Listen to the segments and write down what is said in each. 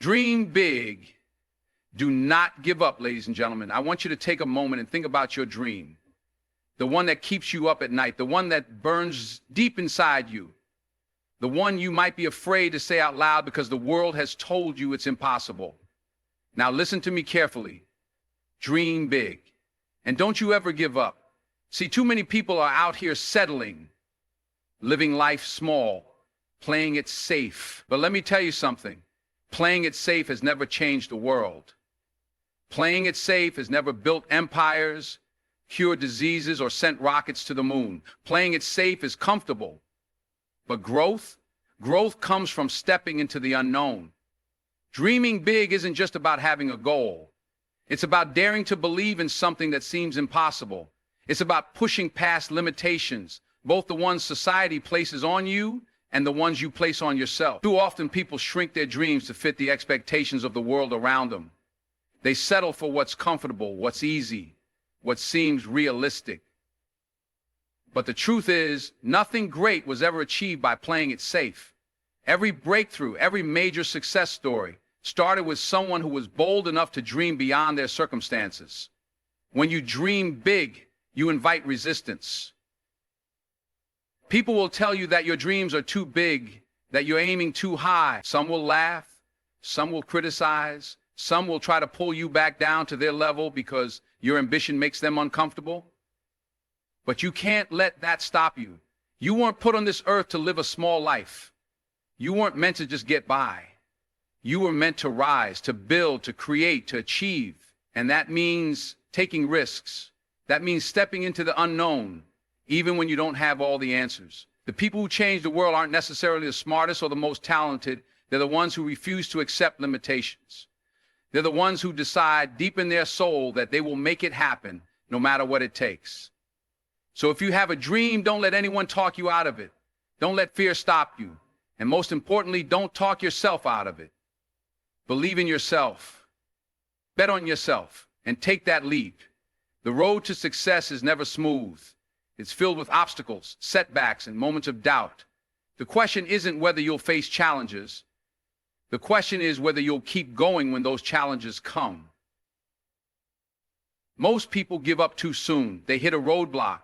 Dream big. Do not give up, ladies and gentlemen. I want you to take a moment and think about your dream. The one that keeps you up at night, the one that burns deep inside you, the one you might be afraid to say out loud because the world has told you it's impossible. Now listen to me carefully. Dream big. And don't you ever give up. See, too many people are out here settling, living life small, playing it safe. But let me tell you something. Playing it safe has never changed the world. Playing it safe has never built empires, cured diseases, or sent rockets to the moon. Playing it safe is comfortable. But growth comes from stepping into the unknown. Dreaming big isn't just about having a goal. It's about daring to believe in something that seems impossible. It's about pushing past limitations, both the ones society places on you and the ones you place on yourself. Too often people shrink their dreams to fit the expectations of the world around them. They settle for what's comfortable, what's easy, what seems realistic. But the truth is, nothing great was ever achieved by playing it safe. Every breakthrough, every major success story started with someone who was bold enough to dream beyond their circumstances. When you dream big, you invite resistance. People will tell you that your dreams are too big, that you're aiming too high. Some will laugh, some will criticize, some will try to pull you back down to their level because your ambition makes them uncomfortable. But you can't let that stop you. You weren't put on this earth to live a small life. You weren't meant to just get by. You were meant to rise, to build, to create, to achieve. And that means taking risks. That means stepping into the unknown, even when you don't have all the answers. The people who change the world aren't necessarily the smartest or the most talented. They're the ones who refuse to accept limitations. They're the ones who decide deep in their soul that they will make it happen no matter what it takes. So if you have a dream, don't let anyone talk you out of it. Don't let fear stop you. And most importantly, don't talk yourself out of it. Believe in yourself. Bet on yourself and take that leap. The road to success is never smooth. It's filled with obstacles, setbacks, and moments of doubt. The question isn't whether you'll face challenges. The question is whether you'll keep going when those challenges come. Most people give up too soon. They hit a roadblock,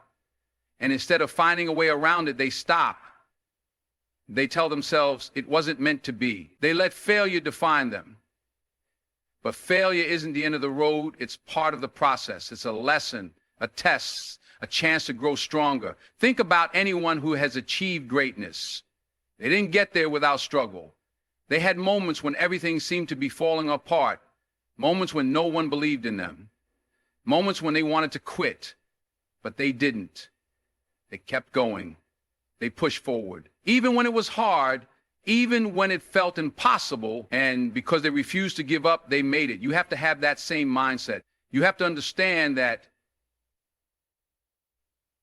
and instead of finding a way around it, they stop. They tell themselves it wasn't meant to be. They let failure define them. But failure isn't the end of the road. It's part of the process. It's a lesson, a test, a chance to grow stronger. Think about anyone who has achieved greatness. They didn't get there without struggle. They had moments when everything seemed to be falling apart, moments when no one believed in them, moments when they wanted to quit, but they didn't. They kept going. They pushed forward. Even when it was hard, even when it felt impossible, and because they refused to give up, they made it. You have to have that same mindset. You have to understand that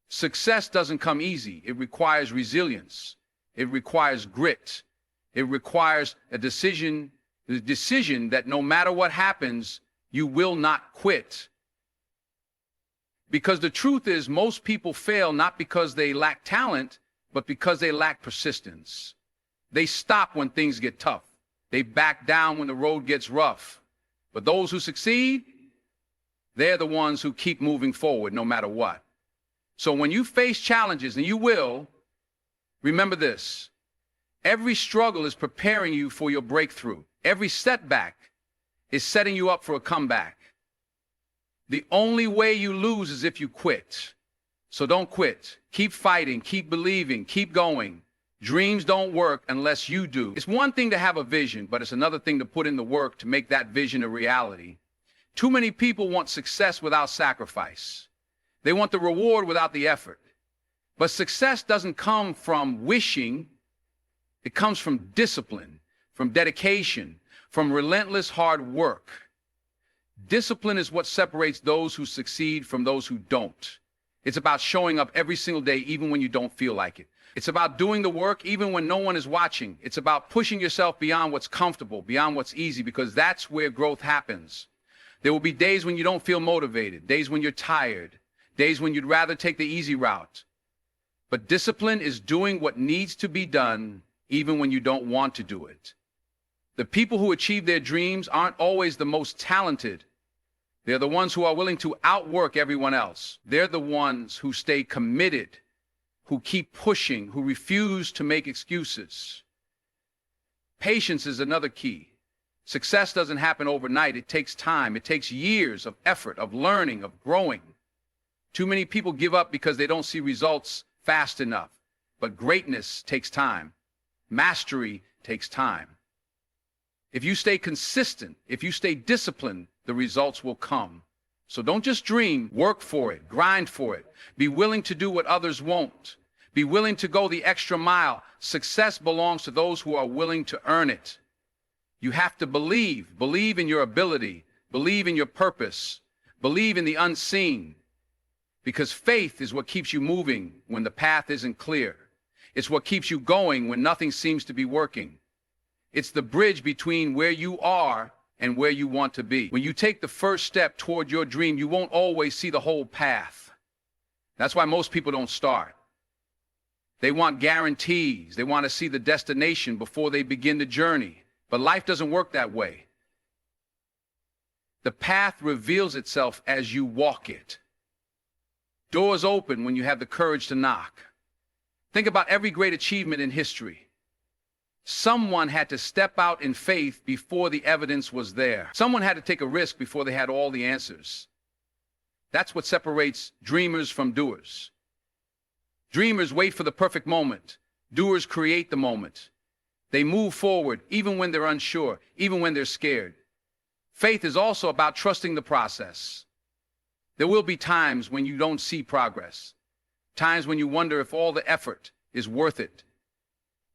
success doesn't come easy. It requires resilience. It requires grit. It requires a decision, the decision that no matter what happens, you will not quit. Because the truth is, most people fail not because they lack talent, but because they lack persistence. They stop when things get tough. They back down when the road gets rough. But those who succeed, they're the ones who keep moving forward no matter what. So when you face challenges, and you will, remember this. Every struggle is preparing you for your breakthrough. Every setback is setting you up for a comeback. The only way you lose is if you quit. So don't quit. Keep fighting, keep believing, keep going. Dreams don't work unless you do. It's one thing to have a vision, but it's another thing to put in the work to make that vision a reality. Too many people want success without sacrifice. They want the reward without the effort. But success doesn't come from wishing. It comes from discipline, from dedication, from relentless hard work. Discipline is what separates those who succeed from those who don't. It's about showing up every single day, even when you don't feel like it. It's about doing the work even when no one is watching. It's about pushing yourself beyond what's comfortable, beyond what's easy, because that's where growth happens. There will be days when you don't feel motivated, days when you're tired, days when you'd rather take the easy route. But discipline is doing what needs to be done even when you don't want to do it. The people who achieve their dreams aren't always the most talented. They're the ones who are willing to outwork everyone else. They're the ones who stay committed, who keep pushing, who refuse to make excuses. Patience is another key. Success doesn't happen overnight. It takes time. It takes years of effort, of learning, of growing. Too many people give up because they don't see results fast enough. But greatness takes time. Mastery takes time. If you stay consistent, if you stay disciplined, the results will come. So don't just dream, work for it, grind for it. Be willing to do what others won't. Be willing to go the extra mile. Success belongs to those who are willing to earn it. You have to believe in your ability, believe in your purpose, believe in the unseen. Because faith is what keeps you moving when the path isn't clear. It's what keeps you going when nothing seems to be working. It's the bridge between where you are and where you want to be. When you take the first step toward your dream, you won't always see the whole path. That's why most people don't start. They want guarantees. They want to see the destination before they begin the journey. But life doesn't work that way. The path reveals itself as you walk it. Doors open when you have the courage to knock. Think about every great achievement in history. Someone had to step out in faith before the evidence was there. Someone had to take a risk before they had all the answers. That's what separates dreamers from doers. Dreamers wait for the perfect moment. Doers create the moment. They move forward even when they're unsure, even when they're scared. Faith is also about trusting the process. There will be times when you don't see progress, times when you wonder if all the effort is worth it.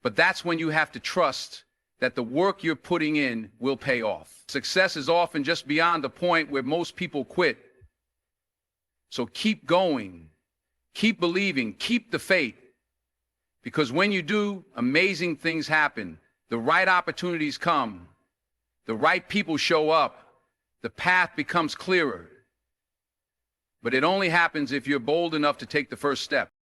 But that's when you have to trust that the work you're putting in will pay off. Success is often just beyond the point where most people quit. So keep going, keep believing, keep the faith. Because when you do, amazing things happen. The right opportunities come. The right people show up. The path becomes clearer. But it only happens if you're bold enough to take the first step.